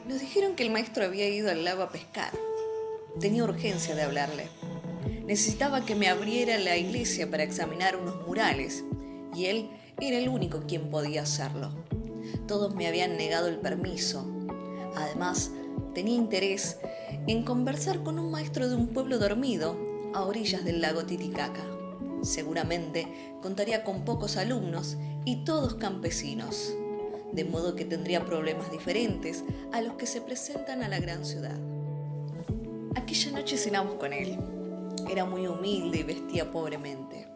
Nos dijeron que el maestro había ido al lago a pescar. Tenía urgencia de hablarle. Necesitaba que me abriera la iglesia para examinar unos murales, y él era el único quien podía hacerlo. Todos me habían negado el permiso. Además, tenía interés en conversar con un maestro de un pueblo dormido a orillas del lago Titicaca. Seguramente contaría con pocos alumnos y todos campesinos, de modo que tendría problemas diferentes a los que se presentan a la gran ciudad. Aquella noche cenamos con él. Era muy humilde y vestía pobremente,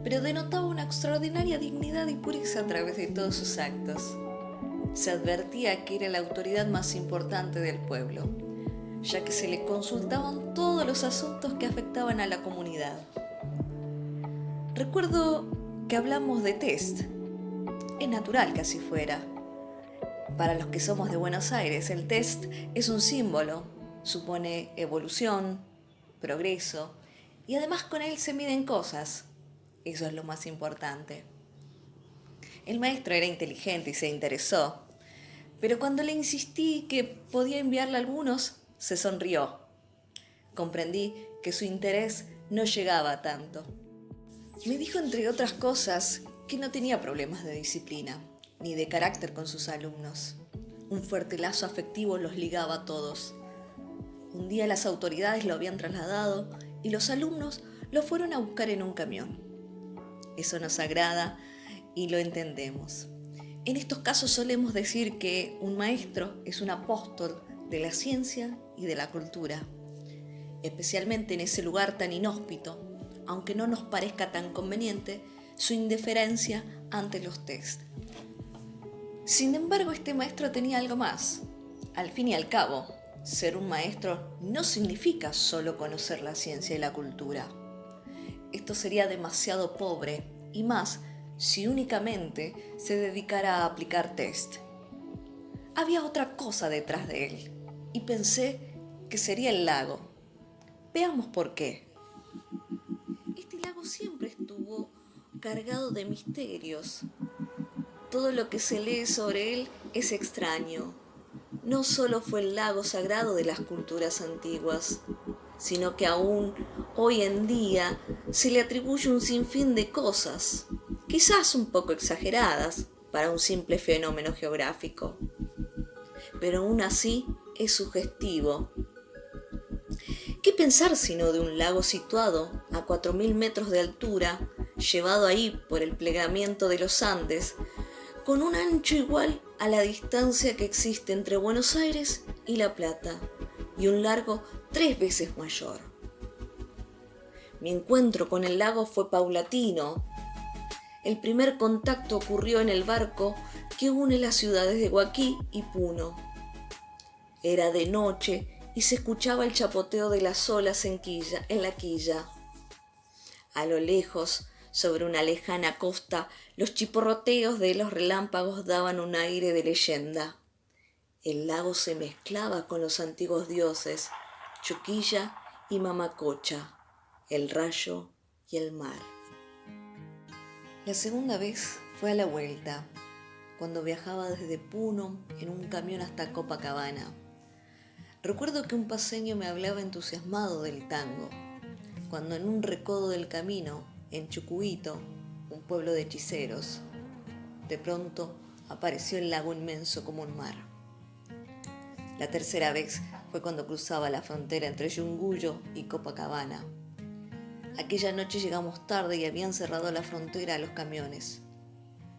pero denotaba una extraordinaria dignidad y pureza a través de todos sus actos. Se advertía que era la autoridad más importante del pueblo, ya que se le consultaban todos los asuntos que afectaban a la comunidad. Recuerdo que hablamos de test. Es natural que así fuera. Para los que somos de Buenos Aires, el test es un símbolo, supone evolución, progreso, y además con él se miden cosas. Eso es lo más importante. El maestro era inteligente y se interesó, pero cuando le insistí que podía enviarle algunos, se sonrió. Comprendí que su interés no llegaba a tanto. Me dijo, entre otras cosas, que no tenía problemas de disciplina, ni de carácter con sus alumnos. Un fuerte lazo afectivo los ligaba a todos. Un día las autoridades lo habían trasladado y los alumnos lo fueron a buscar en un camión. Eso nos agrada y lo entendemos. En estos casos solemos decir que un maestro es un apóstol de la ciencia y de la cultura, especialmente en ese lugar tan inhóspito, aunque no nos parezca tan conveniente su indiferencia ante los test. Sin embargo, este maestro tenía algo más. Al fin y al cabo, ser un maestro no significa solo conocer la ciencia y la cultura. Esto sería demasiado pobre, y más si únicamente se dedicara a aplicar test. Había otra cosa detrás de él, y pensé que sería el lago. Veamos por qué. Este lago siempre estuvo cargado de misterios. Todo lo que se lee sobre él es extraño. No solo fue el lago sagrado de las culturas antiguas, sino que aún hoy en día se le atribuye un sinfín de cosas, quizás un poco exageradas para un simple fenómeno geográfico. Pero aún así es sugestivo. ¿Qué pensar sino de un lago situado a 4.000 metros de altura, llevado ahí por el plegamiento de los Andes, con un ancho igual a la distancia que existe entre Buenos Aires y La Plata, y un largo 3 veces mayor? Mi encuentro con el lago fue paulatino. El primer contacto ocurrió en el barco que une las ciudades de Huaquí y Puno. Era de noche y se escuchaba el chapoteo de las olas en la quilla. A lo lejos, sobre una lejana costa, los chiporroteos de los relámpagos daban un aire de leyenda. El lago se mezclaba con los antiguos dioses, Chuquilla y Mamacocha, el rayo y el mar. La segunda vez fue a la vuelta, cuando viajaba desde Puno en un camión hasta Copacabana. Recuerdo que un paceño me hablaba entusiasmado del tango, cuando en un recodo del camino, en Chucuito, un pueblo de hechiceros, de pronto apareció el lago inmenso como un mar. La tercera vez fue cuando cruzaba la frontera entre Yunguyo y Copacabana. Aquella noche llegamos tarde y habían cerrado la frontera a los camiones.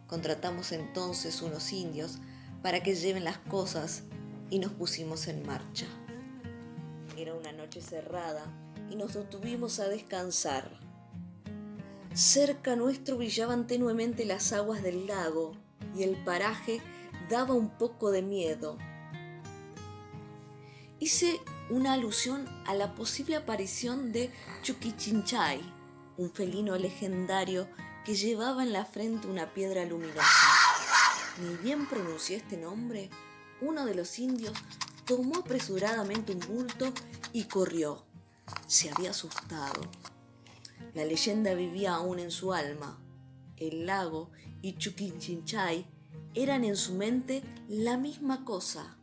Contratamos entonces unos indios para que lleven las cosas y nos pusimos en marcha. Era una noche cerrada y nos detuvimos a descansar. Cerca nuestro brillaban tenuemente las aguas del lago y el paraje daba un poco de miedo. Hice una alusión a la posible aparición de Chuquichinchay, un felino legendario que llevaba en la frente una piedra luminosa. Ni bien pronuncié este nombre, uno de los indios tomó apresuradamente un bulto y corrió. Se había asustado. La leyenda vivía aún en su alma. el lago y Chiquinquirá eran en su mente la misma cosa.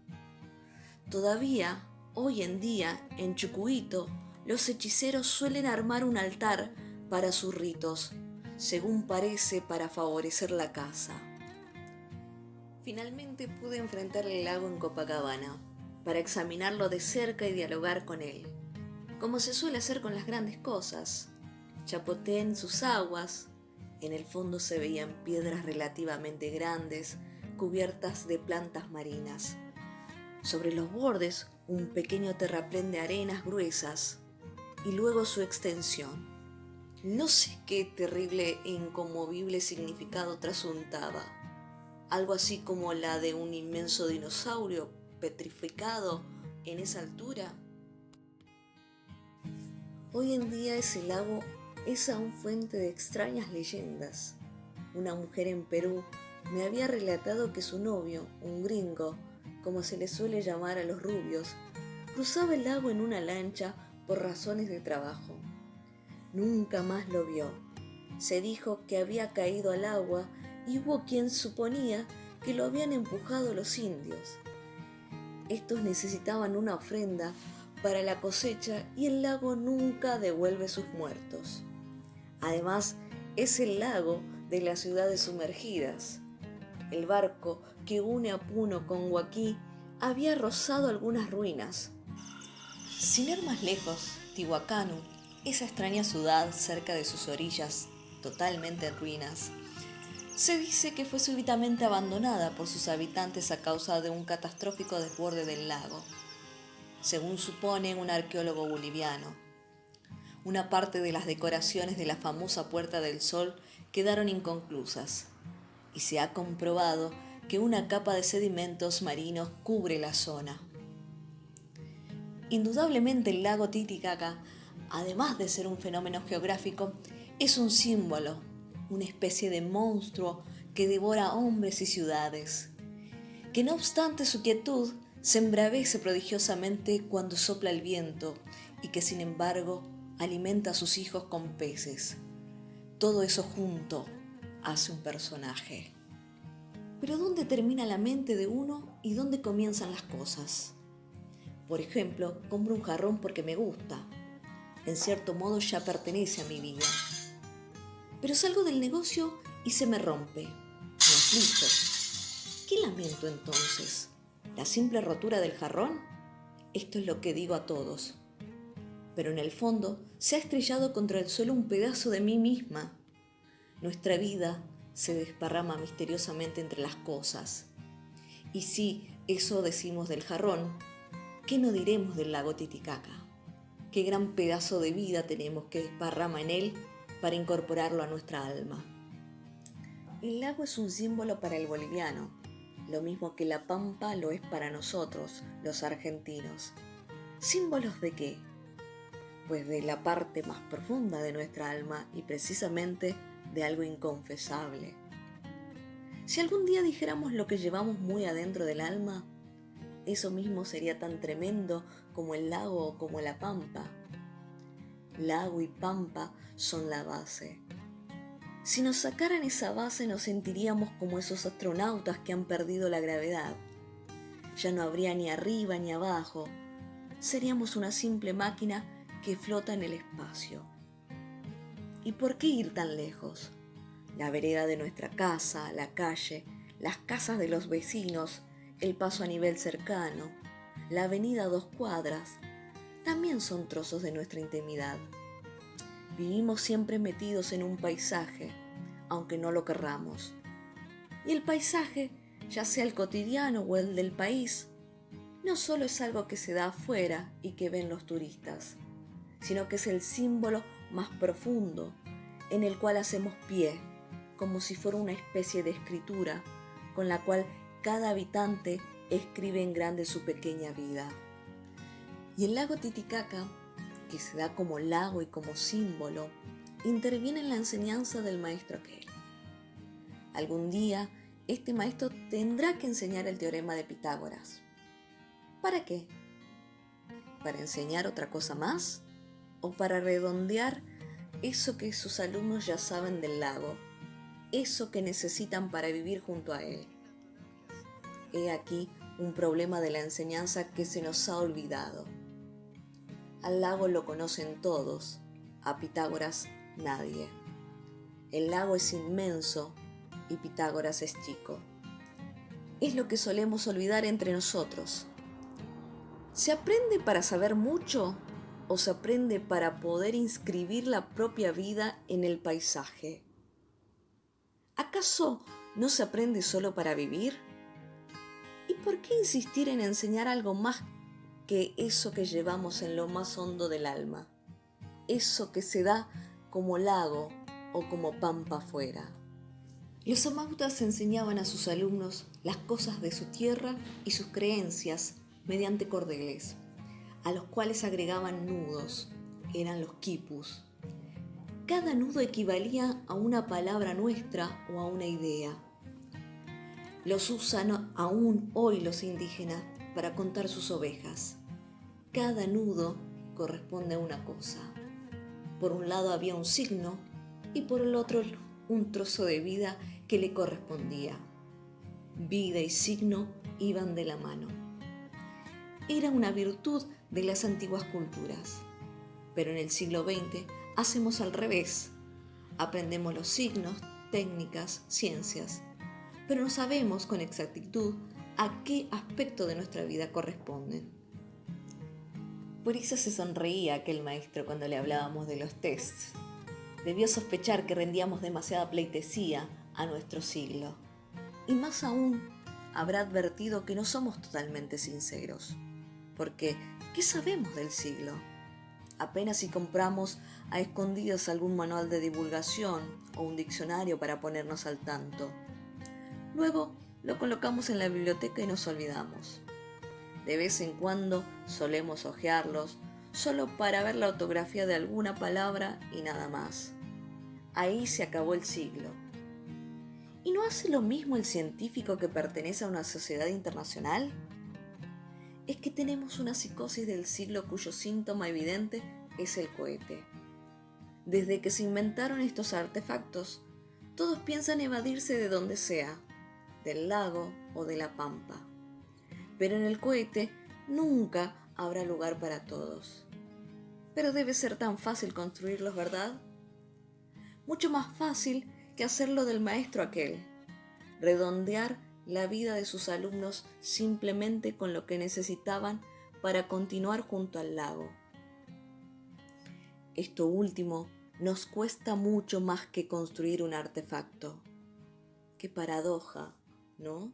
Todavía, hoy en día, en Chucuito, los hechiceros suelen armar un altar para sus ritos, según parece para favorecer la casa. Finalmente pude enfrentar el lago en Copacabana, para examinarlo de cerca y dialogar con él, como se suele hacer con las grandes cosas. Chapoteé en sus aguas. En el fondo se veían piedras relativamente grandes, cubiertas de plantas marinas. Sobre los bordes, un pequeño terraplén de arenas gruesas, y luego su extensión. No sé qué terrible e inconmovible significado trasuntaba. Algo así como la de un inmenso dinosaurio petrificado en esa altura. Hoy en día ese lago es aún fuente de extrañas leyendas. Una mujer en Perú me había relatado que su novio, un gringo, como se le suele llamar a los rubios, cruzaba el lago en una lancha por razones de trabajo. Nunca más lo vio. Se dijo que había caído al agua y hubo quien suponía que lo habían empujado los indios. Estos necesitaban una ofrenda para la cosecha y el lago nunca devuelve sus muertos. Además, es el lago de las ciudades sumergidas. El barco que une a Puno con Huaquí había rozado algunas ruinas. Sin ir más lejos, Tihuacano, esa extraña ciudad cerca de sus orillas, totalmente en ruinas, se dice que fue súbitamente abandonada por sus habitantes a causa de un catastrófico desborde del lago, según supone un arqueólogo boliviano. Una parte de las decoraciones de la famosa Puerta del Sol quedaron inconclusas, y se ha comprobado que una capa de sedimentos marinos cubre la zona. Indudablemente el lago Titicaca, además de ser un fenómeno geográfico, es un símbolo, una especie de monstruo que devora hombres y ciudades, que no obstante su quietud se embravece prodigiosamente cuando sopla el viento y que sin embargo alimenta a sus hijos con peces. Todo eso junto hace un personaje. Pero ¿dónde termina la mente de uno y dónde comienzan las cosas? Por ejemplo, compro un jarrón porque me gusta. En cierto modo ya pertenece a mi vida. Pero salgo del negocio y se me rompe. Me aflijo. ¿Qué lamento entonces? ¿La simple rotura del jarrón? Esto es lo que digo a todos. Pero en el fondo se ha estrellado contra el suelo un pedazo de mí misma. Nuestra vida se desparrama misteriosamente entre las cosas. Y si eso decimos del jarrón, ¿qué no diremos del lago Titicaca? ¿Qué gran pedazo de vida tenemos que desparrama en él para incorporarlo a nuestra alma? El lago es un símbolo para el boliviano, lo mismo que la pampa lo es para nosotros, los argentinos. ¿Símbolos de qué? Pues de la parte más profunda de nuestra alma y precisamente de algo inconfesable. Si algún día dijéramos lo que llevamos muy adentro del alma, eso mismo sería tan tremendo como el lago o como la pampa. Lago y pampa son la base. Si nos sacaran esa base nos sentiríamos como esos astronautas que han perdido la gravedad. Ya no habría ni arriba ni abajo. Seríamos una simple máquina que flota en el espacio. ¿Y por qué ir tan lejos? La vereda de nuestra casa, la calle, las casas de los vecinos, el paso a nivel cercano, la avenida a 2 cuadras, también son trozos de nuestra intimidad. Vivimos siempre metidos en un paisaje, aunque no lo querramos. Y el paisaje, ya sea el cotidiano o el del país, no solo es algo que se da afuera y que ven los turistas, sino que es el símbolo más profundo en el cual hacemos pie, como si fuera una especie de escritura con la cual cada habitante escribe en grande su pequeña vida. Y el lago Titicaca, que se da como lago y como símbolo, interviene en la enseñanza del maestro aquel. Algún día, este maestro tendrá que enseñar el teorema de Pitágoras. ¿Para qué? ¿Para enseñar otra cosa más? ¿O para redondear eso que sus alumnos ya saben del lago? eso que necesitan para vivir junto a Él. He aquí un problema de la enseñanza que se nos ha olvidado. Al lago lo conocen todos, a Pitágoras nadie. El lago es inmenso y Pitágoras es chico. Es lo que solemos olvidar entre nosotros. ¿Se aprende para saber mucho o se aprende para poder inscribir la propia vida en el paisaje? ¿Acaso no se aprende solo para vivir? ¿Y por qué insistir en enseñar algo más que eso que llevamos en lo más hondo del alma? Eso que se da como lago o como pampa afuera. Los amautas enseñaban a sus alumnos las cosas de su tierra y sus creencias mediante cordeles, a los cuales agregaban nudos, eran los quipus. Cada nudo equivalía a una palabra nuestra o a una idea. Los usan aún hoy los indígenas para contar sus ovejas. Cada nudo corresponde a una cosa. Por un lado había un signo y por el otro un trozo de vida que le correspondía. Vida y signo iban de la mano. Era una virtud de las antiguas culturas, pero en el siglo XX hacemos al revés. Aprendemos los signos, técnicas, ciencias, pero no sabemos con exactitud a qué aspecto de nuestra vida corresponden. Por eso se sonreía aquel maestro cuando le hablábamos de los tests. Debió sospechar que rendíamos demasiada pleitesía a nuestro siglo. Y más aún, habrá advertido que no somos totalmente sinceros. Porque, ¿qué sabemos del siglo? Apenas si compramos a escondidas algún manual de divulgación o un diccionario para ponernos al tanto. Luego lo colocamos en la biblioteca y nos olvidamos. De vez en cuando solemos hojearlos, solo para ver la ortografía de alguna palabra y nada más. Ahí se acabó el siglo. ¿Y no hace lo mismo el científico que pertenece a una sociedad internacional? Es que tenemos una psicosis del siglo cuyo síntoma evidente es el cohete. Desde que se inventaron estos artefactos, todos piensan evadirse de donde sea, del lago o de la pampa. Pero en el cohete nunca habrá lugar para todos. Pero debe ser tan fácil construirlos, ¿verdad? Mucho más fácil que hacerlo del maestro aquel, redondear la vida de sus alumnos simplemente con lo que necesitaban para continuar junto al lago. Esto último nos cuesta mucho más que construir un artefacto. Qué paradoja, ¿no?